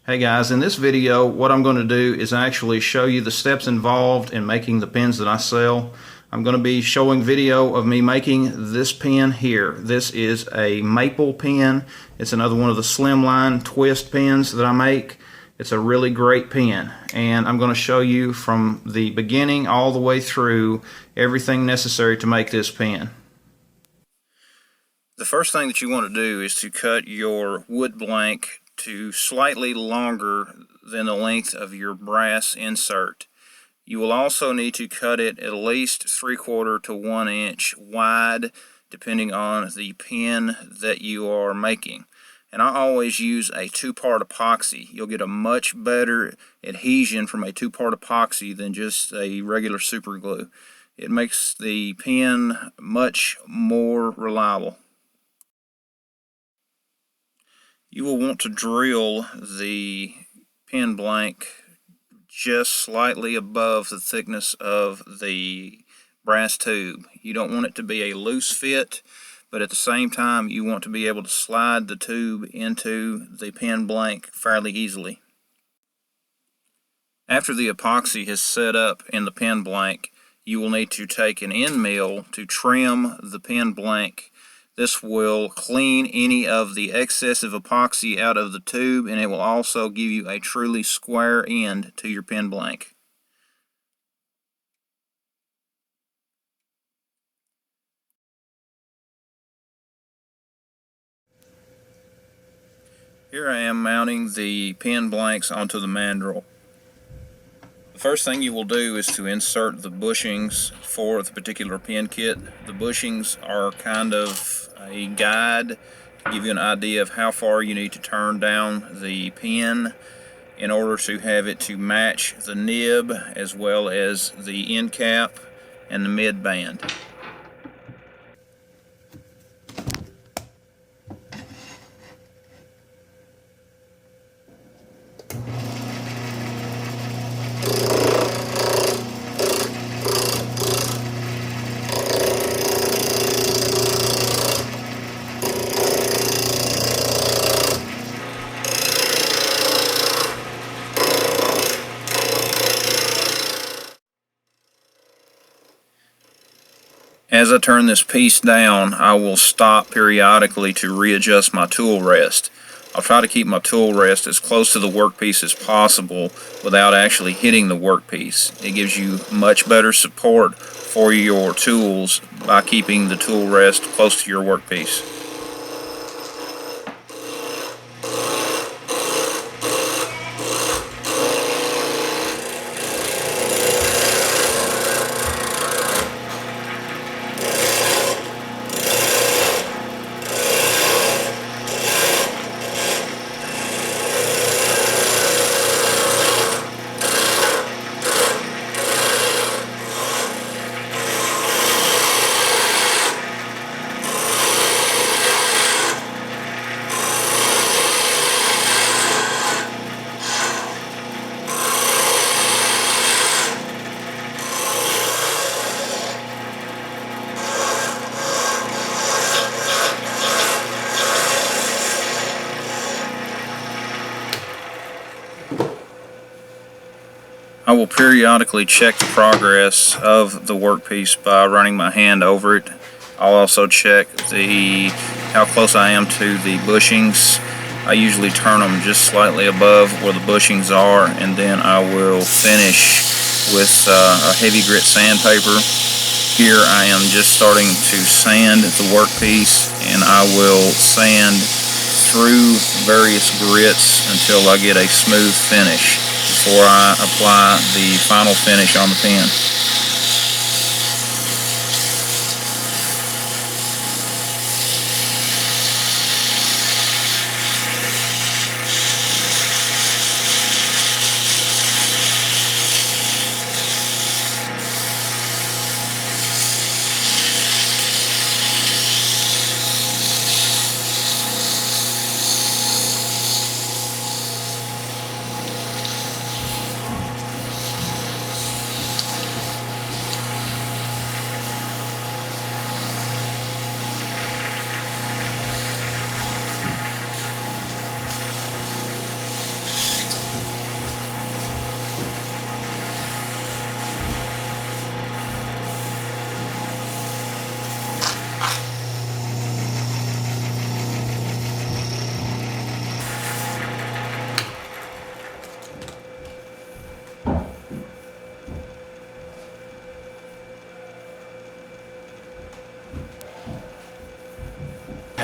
Hey guys, in this video what I'm going to do is actually show you the steps involved in making the pens that I sell. I'm going to be showing video of me making this pen here. This is a maple pen. It's another one of the slimline twist pens that I make. It's a really great pen, and I'm going to show you from the beginning all the way through everything necessary to make this pen. The first thing that you want to do is to cut your wood blank to slightly longer than the length of your brass insert. You will also need to cut it at least 3/4 to 1 inch wide, depending on the pen that you are making. And I always use a 2-part epoxy. You'll get a much better adhesion from a 2-part epoxy than just a regular super glue. It makes the pen much more reliable. You will want to drill the pen blank just slightly above the thickness of the brass tube. You don't want it to be a loose fit, but at the same time you want to be able to slide the tube into the pen blank fairly easily. After the epoxy has set up in the pen blank, you will need to take an end mill to trim the pen blank. This will clean any of the excessive epoxy out of the tube, and it will also give you a truly square end to your pen blank. Here I am mounting the pen blanks onto the mandrel. The first thing you will do is to insert the bushings for the particular pen kit. The bushings are kind of a guide to give you an idea of how far you need to turn down the pen in order to have it to match the nib as well as the end cap and the mid band. As I turn this piece down, I will stop periodically to readjust my tool rest. I'll try to keep my tool rest as close to the workpiece as possible without actually hitting the workpiece. It gives you much better support for your tools by keeping the tool rest close to your workpiece. I will periodically check the progress of the workpiece by running my hand over it. I'll also check how close I am to the bushings. I usually turn them just slightly above where the bushings are, and then I will finish with a heavy grit sandpaper. Here I am just starting to sand the workpiece, and I will sand through various grits until I get a smooth finish before I apply the final finish on the pen.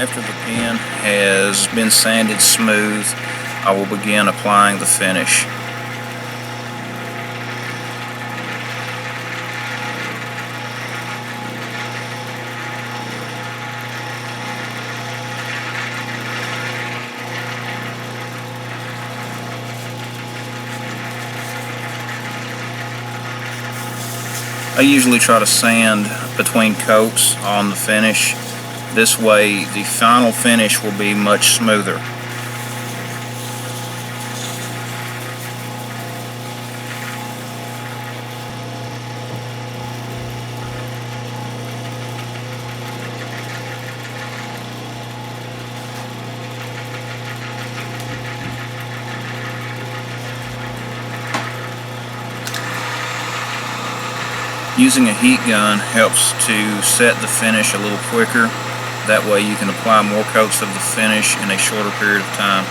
After the pen has been sanded smooth, I will begin applying the finish. I usually try to sand between coats on the finish. This way the final finish will be much smoother. Using a heat gun helps to set the finish a little quicker. That way you can apply more coats of the finish in a shorter period of time.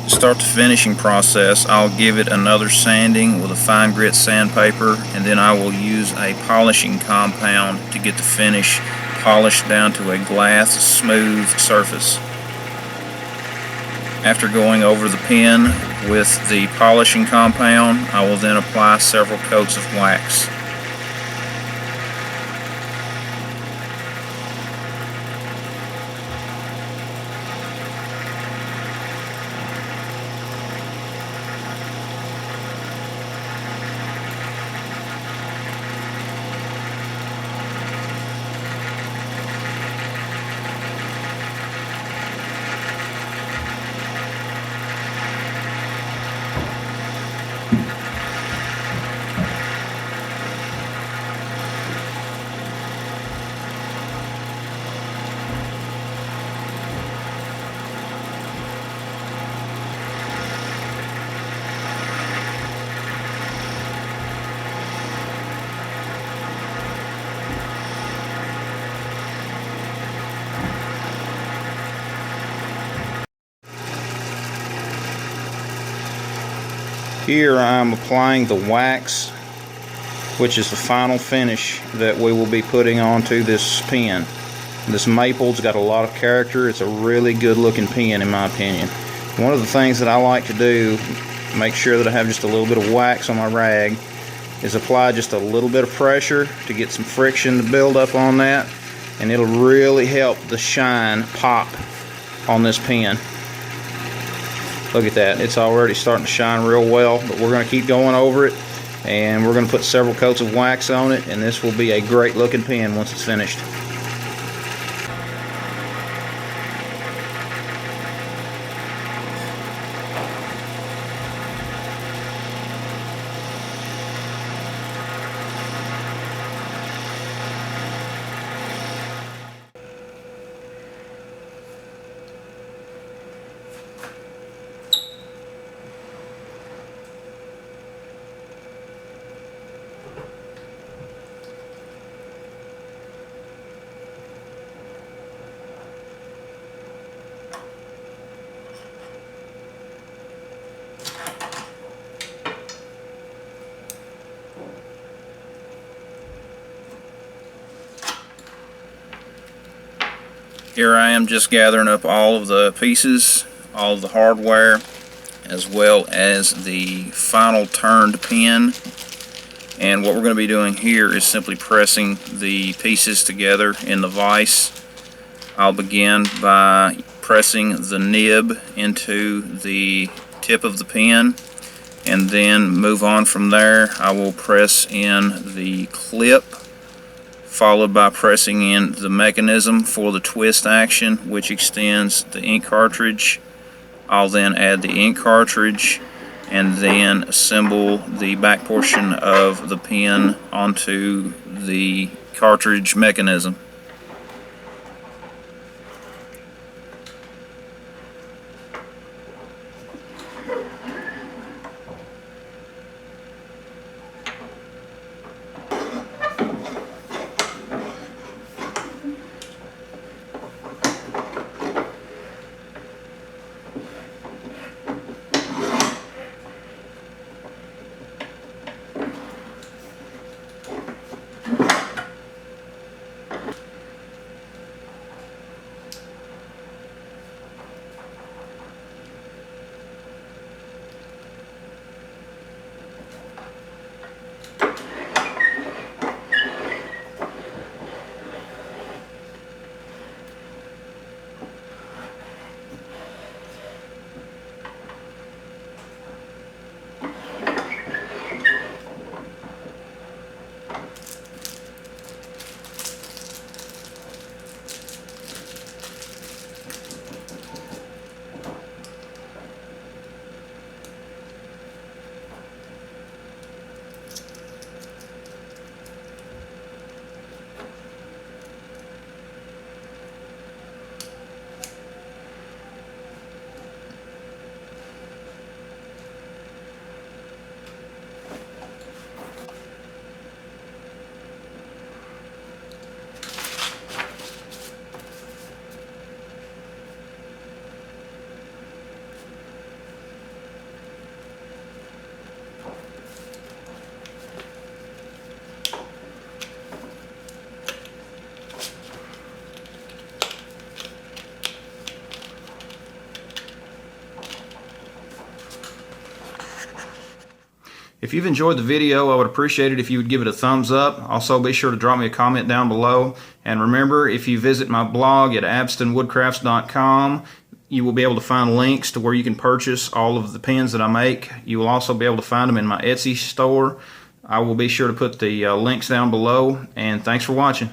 To start the finishing process, I'll give it another sanding with a fine grit sandpaper, and then I will use a polishing compound to get the finish polished down to a glass smooth surface. After going over the pen with the polishing compound, I will then apply several coats of wax. Here I'm applying the wax, which is the final finish that we will be putting onto this pen. This maple's got a lot of character. It's a really good looking pen in my opinion. One of the things that I like to do, make sure that I have just a little bit of wax on my rag, is apply just a little bit of pressure to get some friction to build up on that, and it'll really help the shine pop on this pen. Look at that, it's already starting to shine real well, but we're going to keep going over it, and we're going to put several coats of wax on it, and this will be a great looking pen once it's finished. Here I am just gathering up all of the pieces, all of the hardware, as well as the final turned pen. And what we're going to be doing here is simply pressing the pieces together in the vise. I'll begin by pressing the nib into the tip of the pen, and then move on from there. I will press in the clip, followed by pressing in the mechanism for the twist action, which extends the ink cartridge. I'll then add the ink cartridge, and then assemble the back portion of the pen onto the cartridge mechanism. If you've enjoyed the video, I would appreciate it if you would give it a thumbs up. Also, be sure to drop me a comment down below. And remember, if you visit my blog at abstonwoodcrafts.com, you will be able to find links to where you can purchase all of the pens that I make. You will also be able to find them in my Etsy store. I will be sure to put the links down below. And thanks for watching.